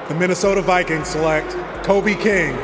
The Minnesota Vikings select Kobe King,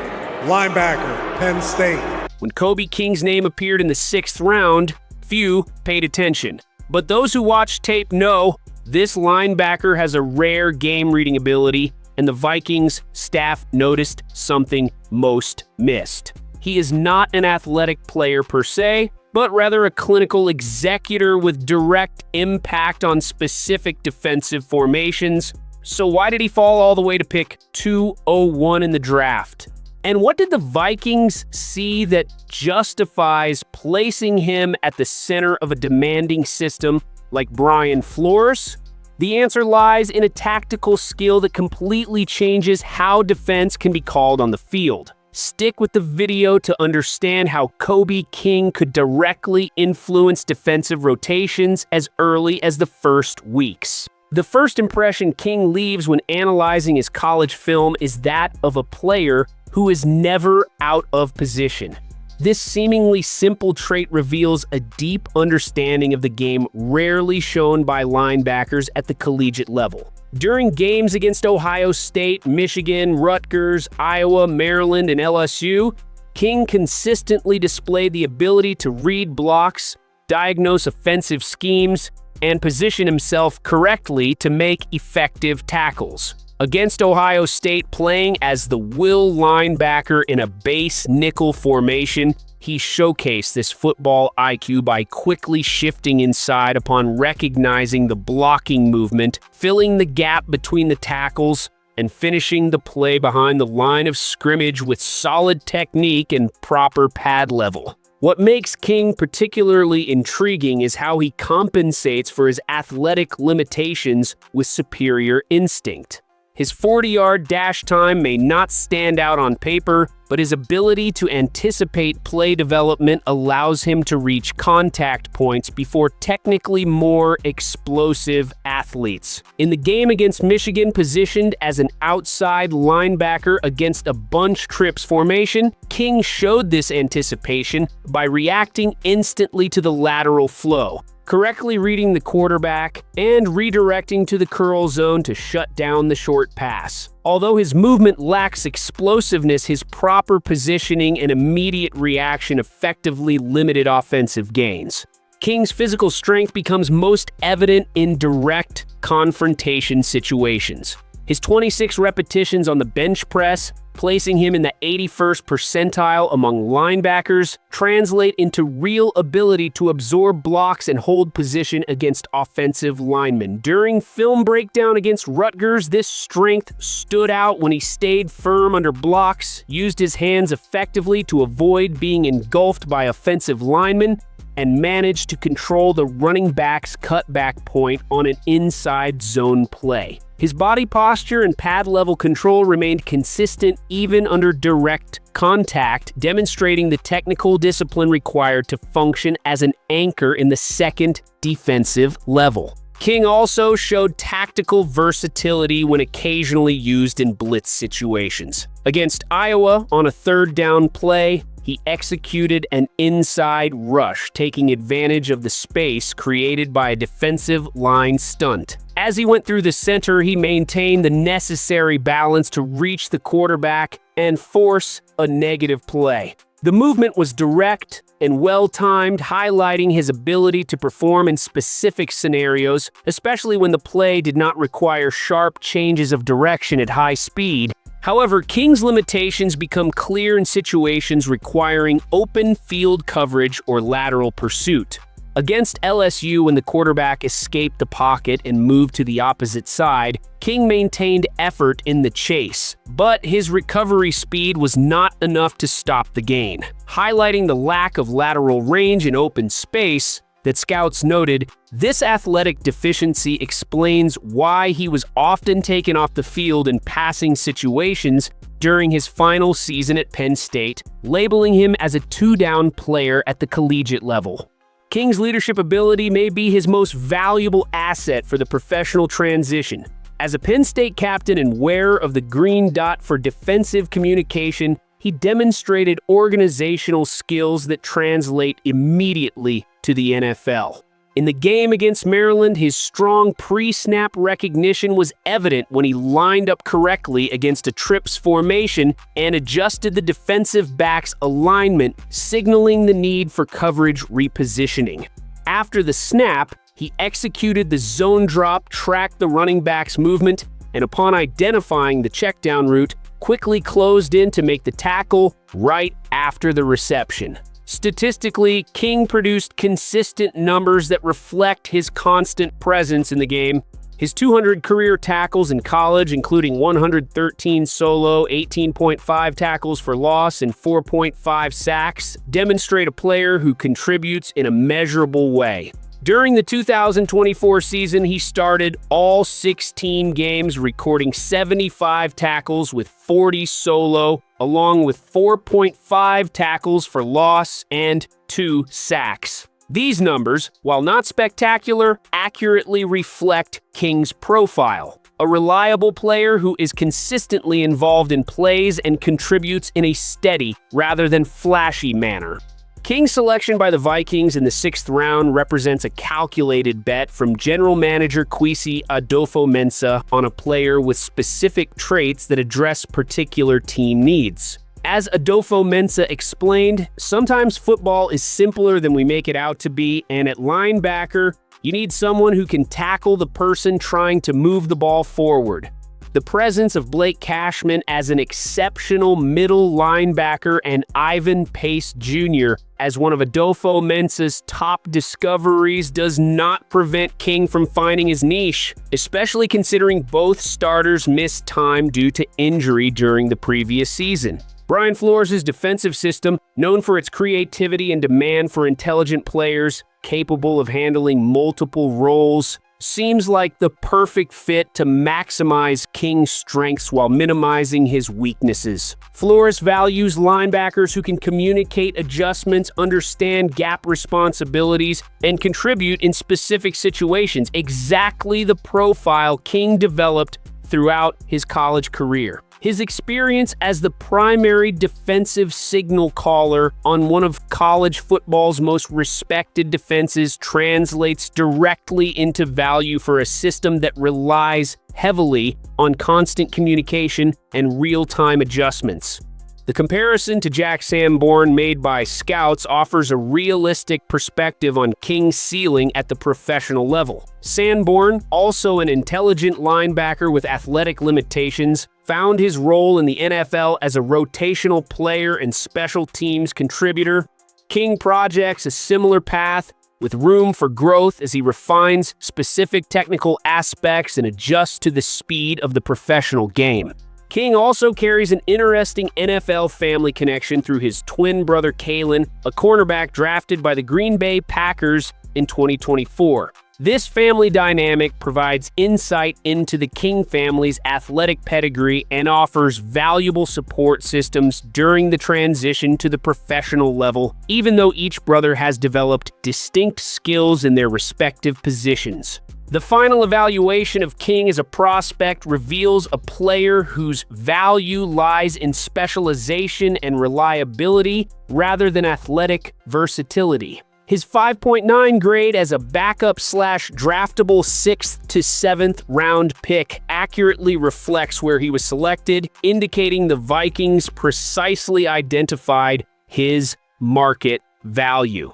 linebacker, Penn State. When Kobe King's name appeared in the 6th round, few paid attention. But those who watched tape know this linebacker has a rare game-reading ability, and the Vikings staff noticed something most missed. He is not an athletic player per se, but rather a clinical executor with direct impact on specific defensive formations. So why did he fall all the way to pick 201 in the draft? And what did the Vikings see that justifies placing him at the center of a demanding system like Brian Flores? The answer lies in a tactical skill that completely changes how defense can be called on the field. Stick with the video to understand how Kobe King could directly influence defensive rotations as early as the first weeks. The first impression King leaves when analyzing his college film is that of a player who is never out of position. This seemingly simple trait reveals a deep understanding of the game rarely shown by linebackers at the collegiate level. During games against Ohio State, Michigan, Rutgers, Iowa, Maryland, and LSU, King consistently displayed the ability to read blocks, diagnose offensive schemes, and position himself correctly to make effective tackles. Against Ohio State, playing as the will linebacker in a base nickel formation, he showcased this football IQ by quickly shifting inside upon recognizing the blocking movement, filling the gap between the tackles, and finishing the play behind the line of scrimmage with solid technique and proper pad level. What makes King particularly intriguing is how he compensates for his athletic limitations with superior instinct. His 40-yard dash time may not stand out on paper, but his ability to anticipate play development allows him to reach contact points before technically more explosive athletes. In the game against Michigan, positioned as an outside linebacker against a bunch trips formation, King showed this anticipation by reacting instantly to the lateral flow, correctly reading the quarterback, and redirecting to the curl zone to shut down the short pass. Although his movement lacks explosiveness, his proper positioning and immediate reaction effectively limited offensive gains. King's physical strength becomes most evident in direct confrontation situations. His 26 repetitions on the bench press, placing him in the 81st percentile among linebackers, translate into real ability to absorb blocks and hold position against offensive linemen. During film breakdown against Rutgers, this strength stood out when he stayed firm under blocks, used his hands effectively to avoid being engulfed by offensive linemen, and managed to control the running back's cutback point on an inside zone play. His body posture and pad level control remained consistent even under direct contact, demonstrating the technical discipline required to function as an anchor in the second defensive level. King also showed tactical versatility when occasionally used in blitz situations. Against Iowa on a 3rd down play, he executed an inside rush, taking advantage of the space created by a defensive line stunt. As he went through the center, he maintained the necessary balance to reach the quarterback and force a negative play. The movement was direct and well-timed, highlighting his ability to perform in specific scenarios, especially when the play did not require sharp changes of direction at high speed. However, King's limitations become clear in situations requiring open field coverage or lateral pursuit. Against LSU, when the quarterback escaped the pocket and moved to the opposite side, King maintained effort in the chase, but his recovery speed was not enough to stop the gain. Highlighting the lack of lateral range in open space that scouts noted, this athletic deficiency explains why he was often taken off the field in passing situations during his final season at Penn State, labeling him as a 2-down player at the collegiate level. King's leadership ability may be his most valuable asset for the professional transition. As a Penn State captain and wearer of the green dot for defensive communication, he demonstrated organizational skills that translate immediately to the NFL. In the game against Maryland, his strong pre-snap recognition was evident when he lined up correctly against a trips formation and adjusted the defensive back's alignment, signaling the need for coverage repositioning. After the snap, he executed the zone drop, tracked the running back's movement, and upon identifying the checkdown route, quickly closed in to make the tackle right after the reception. Statistically, King produced consistent numbers that reflect his constant presence in the game. His 200 career tackles in college, including 113 solo, 18.5 tackles for loss, and 4.5 sacks, demonstrate a player who contributes in a measurable way. During the 2024 season, he started all 16 games, recording 75 tackles with 40 solo, along with 4.5 tackles for loss and 2 sacks. These numbers, while not spectacular, accurately reflect King's profile. A reliable player who is consistently involved in plays and contributes in a steady rather than flashy manner. King's selection by the Vikings in the 6th round represents a calculated bet from general manager Kwesi Adofo-Mensah on a player with specific traits that address particular team needs. As Adofo-Mensah explained, sometimes football is simpler than we make it out to be, and at linebacker, you need someone who can tackle the person trying to move the ball forward. The presence of Blake Cashman as an exceptional middle linebacker and Ivan Pace Jr. as one of Adofo-Mensah's top discoveries does not prevent King from finding his niche, especially considering both starters missed time due to injury during the previous season. Brian Flores' defensive system, known for its creativity and demand for intelligent players capable of handling multiple roles, seems like the perfect fit to maximize King's strengths while minimizing his weaknesses. Flores values linebackers who can communicate adjustments, understand gap responsibilities, and contribute in specific situations, exactly the profile King developed throughout his college career. His experience as the primary defensive signal caller on one of college football's most respected defenses translates directly into value for a system that relies heavily on constant communication and real-time adjustments. The comparison to Jack Sanborn made by scouts offers a realistic perspective on King's ceiling at the professional level. Sanborn, also an intelligent linebacker with athletic limitations, found his role in the NFL as a rotational player and special teams contributor. King projects a similar path, with room for growth as he refines specific technical aspects and adjusts to the speed of the professional game. King also carries an interesting NFL family connection through his twin brother Kalen, a cornerback drafted by the Green Bay Packers in 2024. This family dynamic provides insight into the King family's athletic pedigree and offers valuable support systems during the transition to the professional level, even though each brother has developed distinct skills in their respective positions. The final evaluation of King as a prospect reveals a player whose value lies in specialization and reliability rather than athletic versatility. His 5.9 grade as a backup/draftable 6th to 7th round pick accurately reflects where he was selected, indicating the Vikings precisely identified his market value.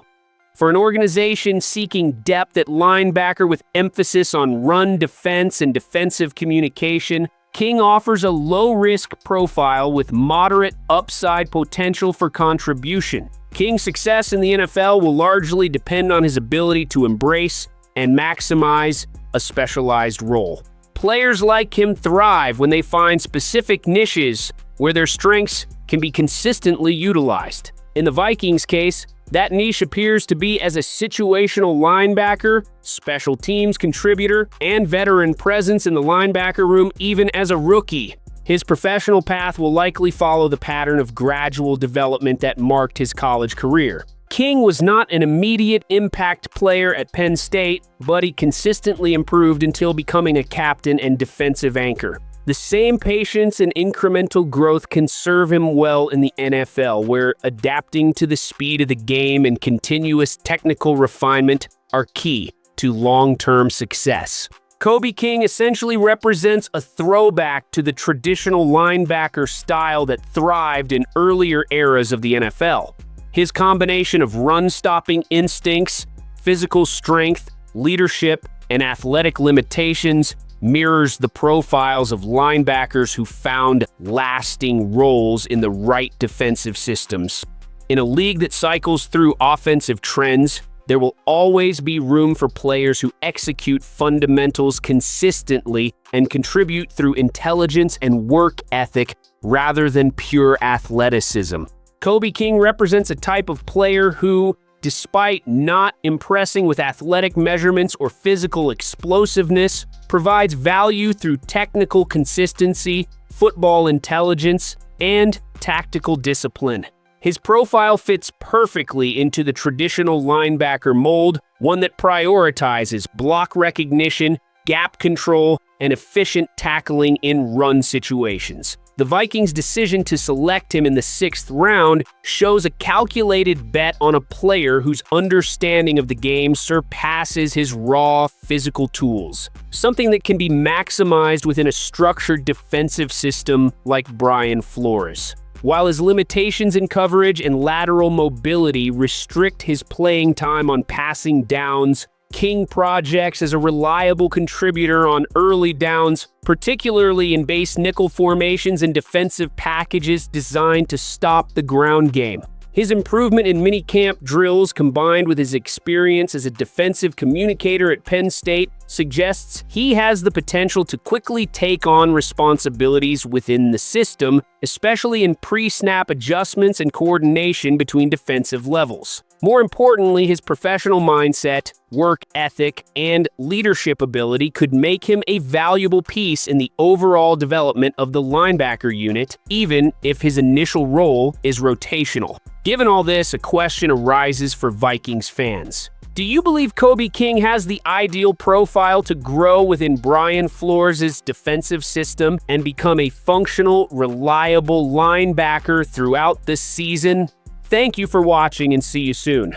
For an organization seeking depth at linebacker with emphasis on run defense and defensive communication, King offers a low-risk profile with moderate upside potential for contribution. King's success in the NFL will largely depend on his ability to embrace and maximize a specialized role. Players like him thrive when they find specific niches where their strengths can be consistently utilized. In the Vikings' case, that niche appears to be as a situational linebacker, special teams contributor, and veteran presence in the linebacker room even as a rookie. His professional path will likely follow the pattern of gradual development that marked his college career. King was not an immediate impact player at Penn State, but he consistently improved until becoming a captain and defensive anchor. The same patience and incremental growth can serve him well in the NFL, where adapting to the speed of the game and continuous technical refinement are key to long-term success. Kobe King essentially represents a throwback to the traditional linebacker style that thrived in earlier eras of the NFL. His combination of run-stopping instincts, physical strength, leadership, and athletic limitations mirrors the profiles of linebackers who found lasting roles in the right defensive systems. In a league that cycles through offensive trends, there will always be room for players who execute fundamentals consistently and contribute through intelligence and work ethic rather than pure athleticism. Kobe King represents a type of player who, despite not impressing with athletic measurements or physical explosiveness, provides value through technical consistency, football intelligence, and tactical discipline. His profile fits perfectly into the traditional linebacker mold, one that prioritizes block recognition, gap control, and efficient tackling in run situations. The Vikings' decision to select him in the 6th round shows a calculated bet on a player whose understanding of the game surpasses his raw physical tools, something that can be maximized within a structured defensive system like Brian Flores. While his limitations in coverage and lateral mobility restrict his playing time on passing downs, King projects as a reliable contributor on early downs, particularly in base nickel formations and defensive packages designed to stop the ground game. His improvement in minicamp drills, combined with his experience as a defensive communicator at Penn State, suggests he has the potential to quickly take on responsibilities within the system, especially in pre-snap adjustments and coordination between defensive levels. More importantly, his professional mindset, work ethic, and leadership ability could make him a valuable piece in the overall development of the linebacker unit, even if his initial role is rotational. Given all this, a question arises for Vikings fans. Do you believe Kobe King has the ideal profile to grow within Brian Flores' defensive system and become a functional, reliable linebacker throughout the season? Thank you for watching and see you soon.